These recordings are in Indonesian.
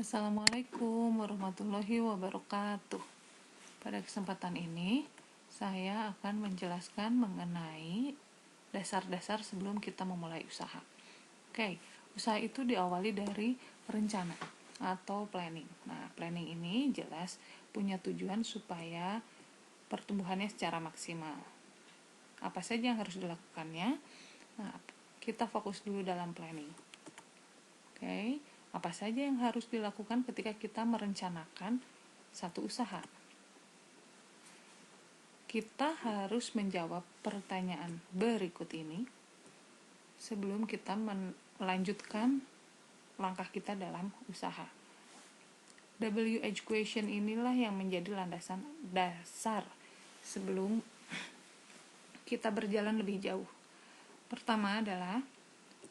Assalamualaikum warahmatullahi wabarakatuh. Pada kesempatan ini, saya akan menjelaskan mengenai dasar-dasar sebelum kita memulai usaha. Oke, usaha itu diawali dari rencana atau planning. Nah, planning ini jelas punya tujuan supaya pertumbuhannya secara maksimal. Apa saja yang harus dilakukannya? Nah, kita fokus dulu dalam planning. Oke, apa saja yang harus dilakukan ketika kita merencanakan satu usaha? Kita harus menjawab pertanyaan berikut ini sebelum kita melanjutkan langkah kita dalam usaha. WH question inilah yang menjadi landasan dasar sebelum kita berjalan lebih jauh. Pertama adalah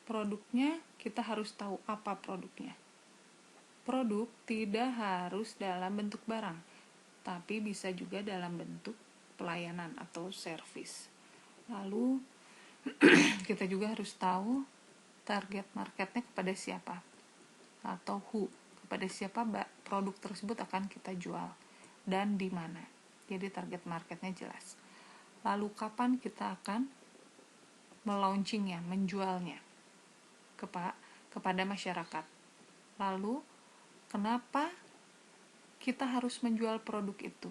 produknya, kita harus tahu apa produknya. Produk tidak harus dalam bentuk barang, tapi bisa juga dalam bentuk pelayanan atau servis. Lalu kita juga harus tahu target marketnya kepada siapa, atau who, kepada siapa produk tersebut akan kita jual dan di mana. Jadi target marketnya jelas. Lalu kapan kita akan melaunchingnya, menjualnya kepada masyarakat. Lalu kenapa kita harus menjual produk itu?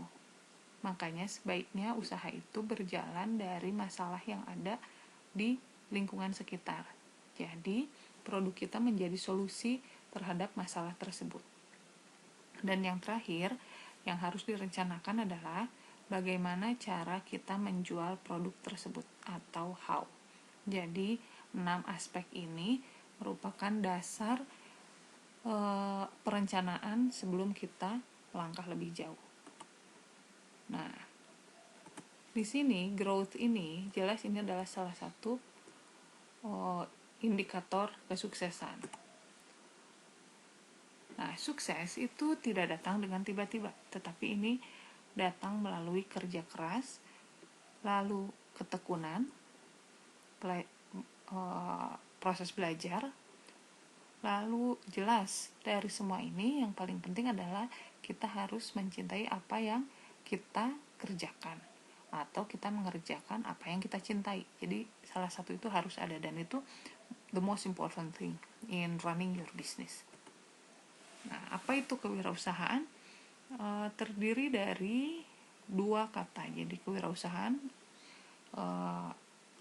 Makanya sebaiknya usaha itu berjalan dari masalah yang ada di lingkungan sekitar. Jadi produk kita menjadi solusi terhadap masalah tersebut. Dan yang terakhir yang harus direncanakan adalah bagaimana cara kita menjual produk tersebut atau how. Jadi 6 aspek ini merupakan dasar perencanaan sebelum kita langkah lebih jauh. Nah, di sini growth ini jelas ini adalah salah satu indikator kesuksesan. Nah, sukses itu tidak datang dengan tiba-tiba, tetapi ini datang melalui kerja keras, lalu ketekunan, proses belajar. Lalu jelas dari semua ini yang paling penting adalah kita harus mencintai apa yang kita kerjakan atau kita mengerjakan apa yang kita cintai. Jadi salah satu itu harus ada, dan itu the most important thing in running your business. Nah, apa itu kewirausahaan? Terdiri dari 2 kata. Jadi kewirausahaan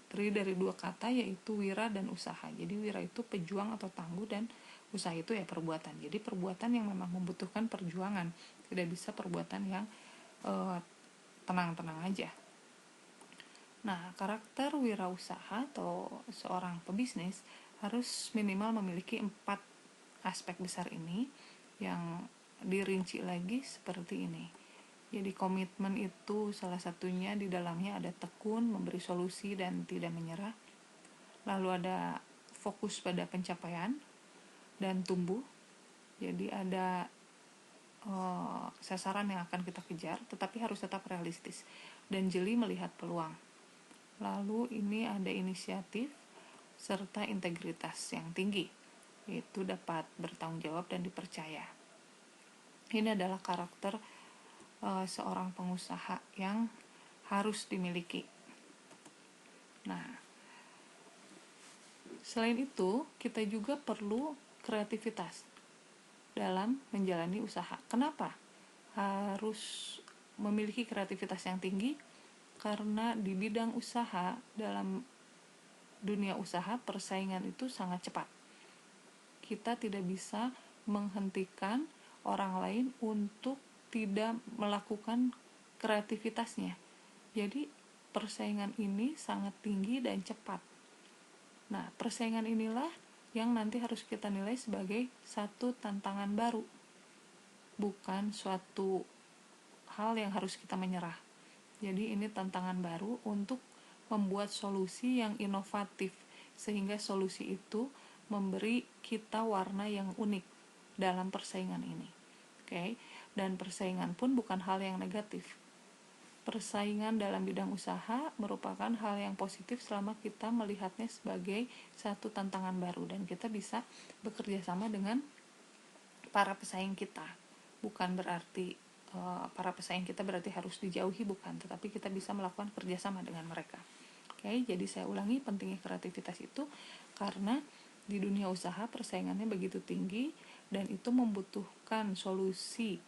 terdiri dari 2 kata, yaitu wira dan usaha. Jadi wira itu pejuang atau tangguh, dan usaha itu ya perbuatan. Jadi perbuatan yang memang membutuhkan perjuangan, tidak bisa perbuatan yang tenang-tenang aja. Nah, karakter wirausaha atau seorang pebisnis harus minimal memiliki 4 aspek besar ini yang dirinci lagi seperti ini. Jadi komitmen itu salah satunya, di dalamnya ada tekun, memberi solusi dan tidak menyerah. Lalu ada fokus pada pencapaian dan tumbuh. Jadi ada sasaran yang akan kita kejar, tetapi harus tetap realistis dan jeli melihat peluang. Lalu ini ada inisiatif serta integritas yang tinggi, yaitu dapat bertanggung jawab dan dipercaya. Ini adalah karakter seorang pengusaha yang harus dimiliki. Nah, selain itu kita juga perlu kreativitas dalam menjalani usaha. Kenapa harus memiliki kreativitas yang tinggi? Karena di bidang usaha, dalam dunia usaha, persaingan itu sangat cepat. Kita tidak bisa menghentikan orang lain untuk tidak melakukan kreativitasnya. Jadi persaingan ini sangat tinggi dan cepat. Nah, persaingan inilah yang nanti harus kita nilai sebagai satu tantangan baru, bukan suatu hal yang harus kita menyerah. Jadi ini tantangan baru untuk membuat solusi yang inovatif, sehingga solusi itu memberi kita warna yang unik dalam persaingan ini. Oke? Dan persaingan pun bukan hal yang negatif. Persaingan dalam bidang usaha merupakan hal yang positif selama kita melihatnya sebagai satu tantangan baru, dan kita bisa bekerja sama dengan para pesaing kita. Bukan berarti para pesaing kita berarti harus dijauhi, bukan, tetapi kita bisa melakukan kerjasama dengan mereka. Oke, jadi saya ulangi, pentingnya kreativitas itu karena di dunia usaha persaingannya begitu tinggi dan itu membutuhkan solusi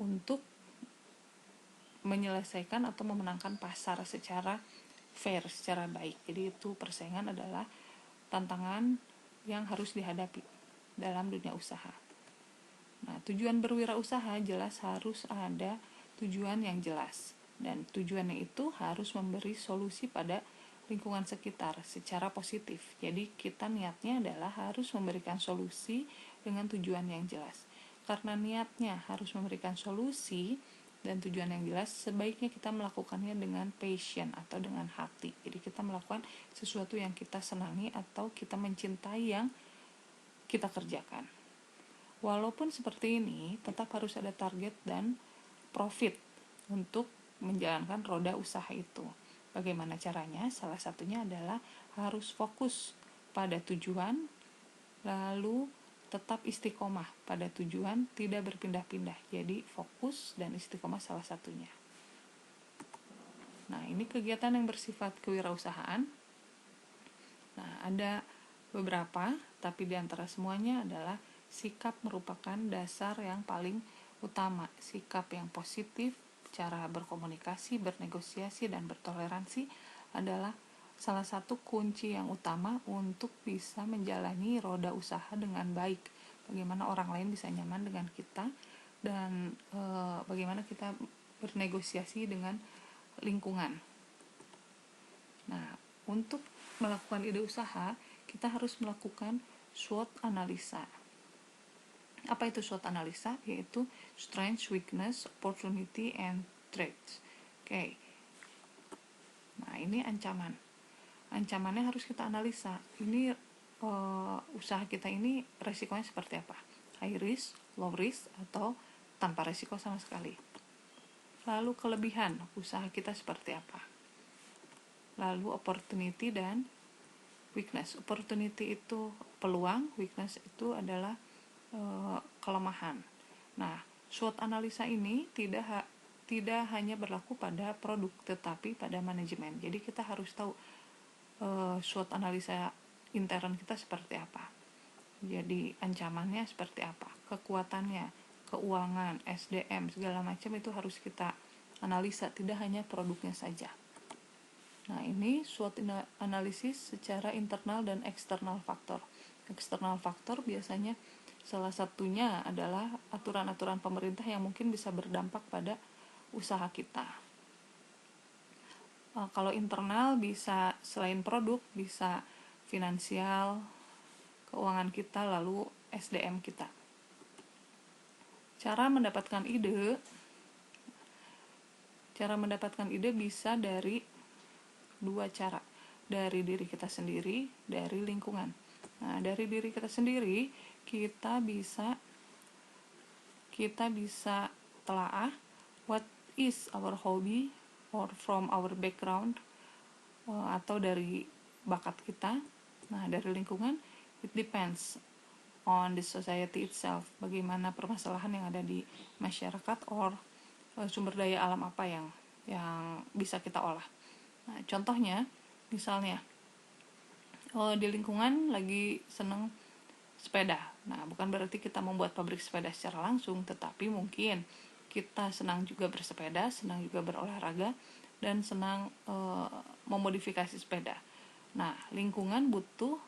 untuk menyelesaikan atau memenangkan pasar secara fair, secara baik. Jadi itu persaingan adalah tantangan yang harus dihadapi dalam dunia usaha. Nah, tujuan berwirausaha jelas harus ada tujuan yang jelas, dan tujuannya itu harus memberi solusi pada lingkungan sekitar secara positif. Jadi kita niatnya adalah harus memberikan solusi dengan tujuan yang jelas. Karena niatnya harus memberikan solusi dan tujuan yang jelas, sebaiknya kita melakukannya dengan passion atau dengan hati. Jadi kita melakukan sesuatu yang kita senangi atau kita mencintai yang kita kerjakan. Walaupun seperti ini, tetap harus ada target dan profit untuk menjalankan roda usaha itu. Bagaimana caranya? Salah satunya adalah harus fokus pada tujuan, lalu tetap istiqomah pada tujuan, tidak berpindah-pindah. Jadi fokus dan istiqomah salah satunya. Nah, ini kegiatan yang bersifat kewirausahaan. Nah, ada beberapa, tapi di antara semuanya adalah sikap merupakan dasar yang paling utama. Sikap yang positif, cara berkomunikasi, bernegosiasi, dan bertoleransi adalah salah satu kunci yang utama untuk bisa menjalani roda usaha dengan baik. Bagaimana orang lain bisa nyaman dengan kita, dan bagaimana kita bernegosiasi dengan lingkungan. Nah, untuk melakukan ide usaha, kita harus melakukan SWOT analisa. Apa itu SWOT analisa? Yaitu strength, weakness, opportunity, and threats. Oke. Nah, ini ancaman. Ancamannya harus kita analisa. Ini usaha kita ini resikonya seperti apa? High risk, low risk, atau tanpa resiko sama sekali. Lalu kelebihan usaha kita seperti apa? Lalu opportunity dan weakness. Opportunity itu peluang, weakness itu adalah kelemahan. Nah, SWOT analisa ini tidak hanya berlaku pada produk, tetapi pada manajemen. Jadi kita harus tahu SWOT analisa intern kita seperti apa. Jadi ancamannya seperti apa, kekuatannya, keuangan, SDM, segala macam itu harus kita analisa, tidak hanya produknya saja. Nah, ini SWOT analisis secara internal dan eksternal faktor. Eksternal faktor biasanya salah satunya adalah aturan-aturan pemerintah yang mungkin bisa berdampak pada usaha kita. Kalau internal bisa selain produk, bisa finansial, keuangan kita, lalu SDM kita. Cara mendapatkan ide bisa dari dua cara, dari diri kita sendiri, dari lingkungan. Nah, dari diri kita sendiri kita bisa telaah what is our hobby or from our background, atau dari bakat kita. Nah, dari lingkungan, it depends on the society itself, bagaimana permasalahan yang ada di masyarakat or sumber daya alam apa yang bisa kita olah. Nah, contohnya misalnya di lingkungan lagi seneng sepeda. Nah, bukan berarti kita membuat pabrik sepeda secara langsung, tetapi mungkin kita senang juga bersepeda, senang juga berolahraga, dan senang memodifikasi sepeda. Nah, lingkungan butuh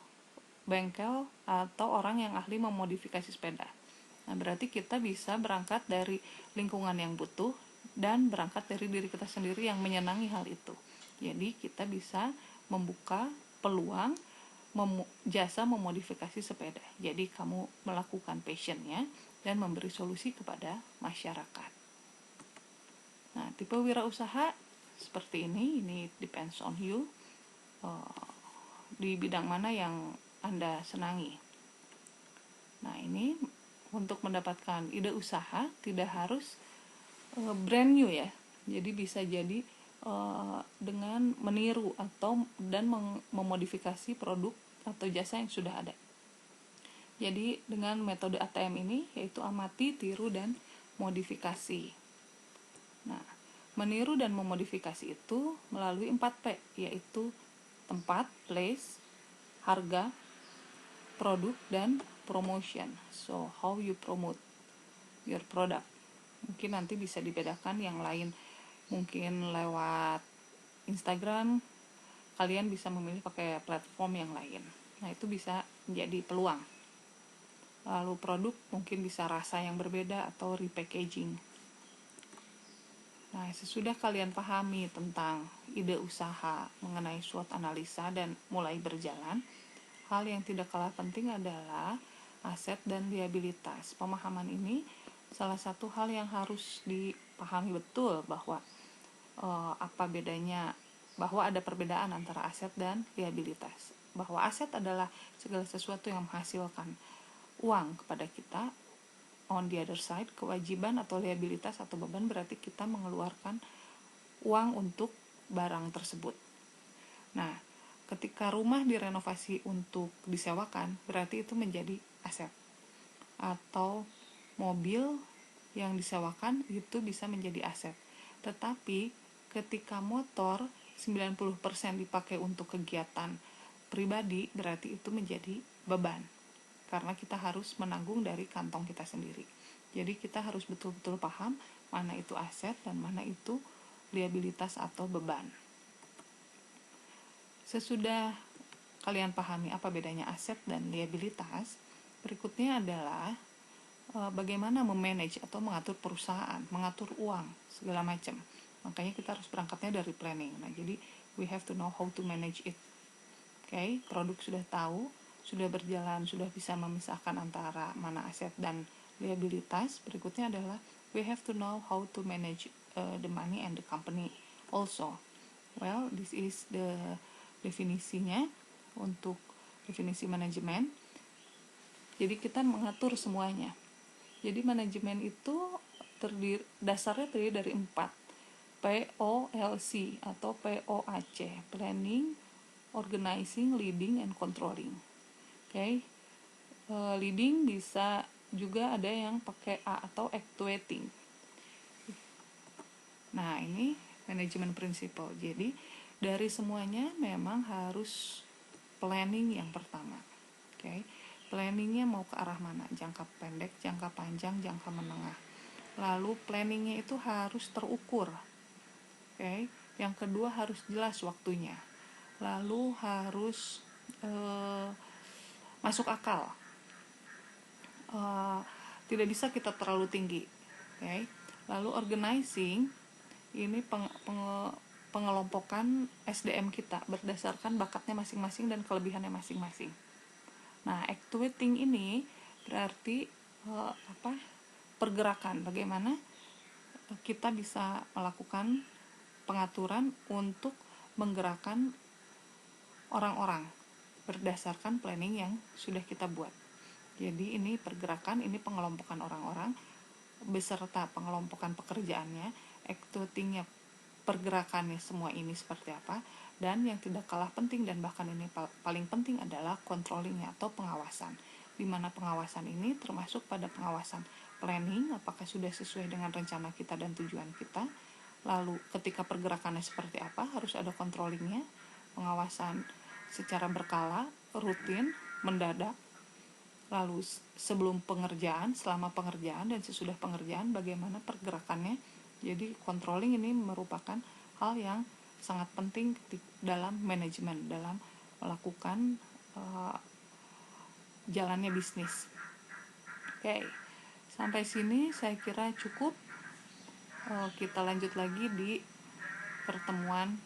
bengkel atau orang yang ahli memodifikasi sepeda. Nah, berarti kita bisa berangkat dari lingkungan yang butuh dan berangkat dari diri kita sendiri yang menyenangi hal itu. Jadi kita bisa membuka peluang jasa memodifikasi sepeda. Jadi kamu melakukan passionnya dan memberi solusi kepada masyarakat. Nah, tipe wirausaha seperti ini depends on you, di bidang mana yang Anda senangi. Nah, ini untuk mendapatkan ide usaha tidak harus brand new ya. Jadi bisa jadi dengan meniru dan memodifikasi produk atau jasa yang sudah ada. Jadi dengan metode ATM ini yaitu amati, tiru, dan modifikasi. Nah, meniru dan memodifikasi itu melalui 4P, yaitu tempat, place, harga, produk, dan promotion. So, how you promote your product. Mungkin nanti bisa dibedakan yang lain. Mungkin lewat Instagram, kalian bisa memilih pakai platform yang lain. Nah, itu bisa menjadi peluang. Lalu produk mungkin bisa rasa yang berbeda atau repackaging. Nah, sesudah kalian pahami tentang ide usaha mengenai SWOT analisa dan mulai berjalan, hal yang tidak kalah penting adalah aset dan liabilitas. Pemahaman ini salah satu hal yang harus dipahami betul bahwa bahwa ada perbedaan antara aset dan liabilitas. Bahwa aset adalah segala sesuatu yang menghasilkan uang kepada kita. On the other side, kewajiban atau liabilitas atau beban berarti kita mengeluarkan uang untuk barang tersebut. Nah, ketika rumah direnovasi untuk disewakan, berarti itu menjadi aset. Atau mobil yang disewakan itu bisa menjadi aset. Tetapi ketika motor 90% dipakai untuk kegiatan pribadi, berarti itu menjadi beban. Karena kita harus menanggung dari kantong kita sendiri. Jadi kita harus betul-betul paham mana itu aset dan mana itu liabilitas atau beban. Sesudah kalian pahami apa bedanya aset dan liabilitas, berikutnya adalah bagaimana memanage atau mengatur perusahaan, mengatur uang, segala macam. Makanya kita harus berangkatnya dari planning. Nah, jadi we have to know how to manage it. Okay, produk sudah tahu, sudah berjalan, sudah bisa memisahkan antara mana aset dan liabilitas. Berikutnya adalah we have to know how to manage the money and the company also. Well, this is the definisinya untuk definisi manajemen. Jadi kita mengatur semuanya. Jadi manajemen itu dasarnya terdiri dari 4 POLC atau POAC, planning, organizing, leading, and controlling. Okay. Leading bisa juga ada yang pakai A atau actuating. Nah, ini manajemen principle. Jadi dari semuanya memang harus planning yang pertama. Okay. Planningnya mau ke arah mana? Jangka pendek, jangka panjang, jangka menengah. Lalu planningnya itu harus terukur. Okay. Yang kedua harus jelas waktunya. Lalu harus masuk akal. Tidak bisa kita terlalu tinggi. Okay. Lalu organizing ini pengelompokan SDM kita berdasarkan bakatnya masing-masing dan kelebihannya masing-masing. Nah, actuating ini berarti pergerakan, bagaimana kita bisa melakukan pengaturan untuk menggerakkan orang-orang berdasarkan planning yang sudah kita buat. Jadi ini pergerakan, ini pengelompokan orang-orang beserta pengelompokan pekerjaannya, actuatingnya pergerakannya semua ini seperti apa, dan yang tidak kalah penting dan bahkan ini paling penting adalah controllingnya atau pengawasan. Di mana pengawasan ini termasuk pada pengawasan planning, apakah sudah sesuai dengan rencana kita dan tujuan kita. Lalu ketika pergerakannya seperti apa, harus ada controllingnya, pengawasan secara berkala, rutin, mendadak. Lalu sebelum pengerjaan, selama pengerjaan, dan sesudah pengerjaan bagaimana pergerakannya. Jadi controlling ini merupakan hal yang sangat penting dalam manajemen, dalam melakukan jalannya bisnis. Oke, sampai sini saya kira cukup. Kita lanjut lagi di pertemuan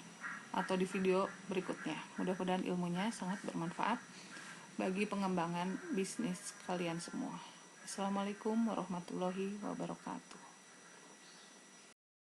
atau di video berikutnya. Mudah-mudahan ilmunya sangat bermanfaat bagi pengembangan bisnis kalian semua. Assalamualaikum warahmatullahi wabarakatuh.